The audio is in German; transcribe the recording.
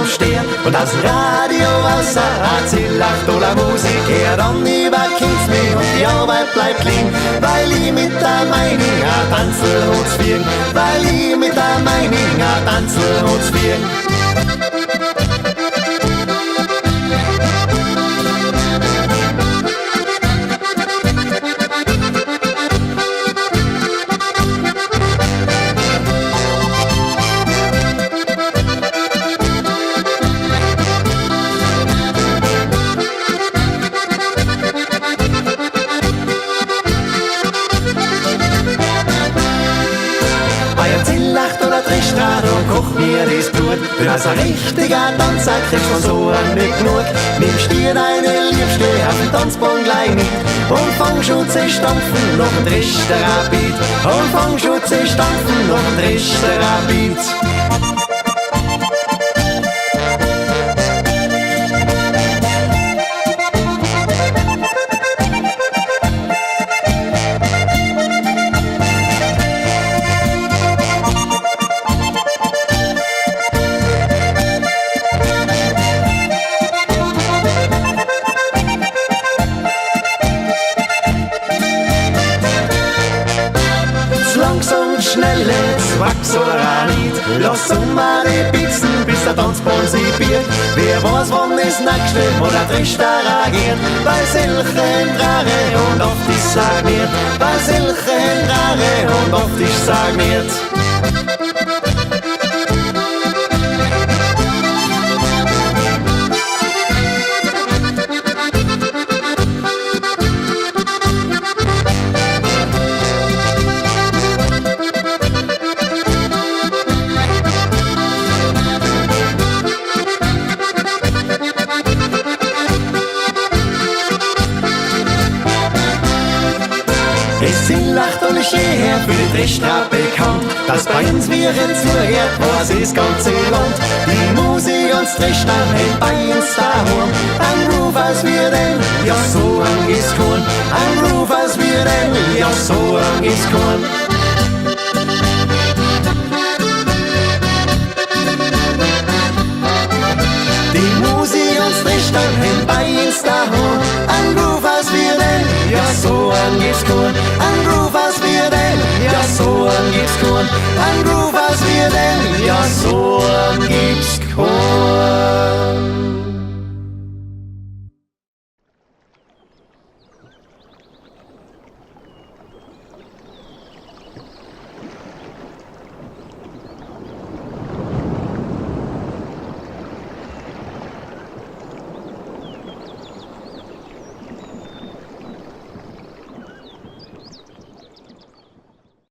aufstehen und aus dem Radio außer lacht oder Musik her, dann überkommt's mich und die Arbeit bleibt liegen, weil ich mit der Meinung a Tanzelhut spielen, weil ich mit der Meinung a Tanzelhut spielen. Koch mir das Blut, denn als ein richtiger Tanzer kriegst du so nicht genug. Nimmst dir deine Liebste auf den Tanzboden gleich mit und fang schon zu stampfen noch ein drechterer Beat. Und fang schon zu stampfen noch ein drechterer Beat. Wachs oder nicht, lass mal die Pixen, bis der Tanzbahn sie biert. Wer weiß, wann es nächste oder Trichter agiert, bei solchen Rare und oft ich sag mir, bei solchen Rare und oft ich sag mir. Es sind lacht und ich hierher für die Trichter bekannt, dass bei uns wir jetzt zuhört, was das ganze Land. Die Musik und das Trichter hält bei uns daheim. Ein Groove als wir denn, ja so lang ist Korn. Ein Groove als wir denn, ja so lang ist Korn. Die Musik und das Trichter hält bei uns daheim. Ein Groove als wir denn, ja so lang ist Korn. Ein Groove als wir denn, ja so lang ist Korn. Ein Groove als wir denn,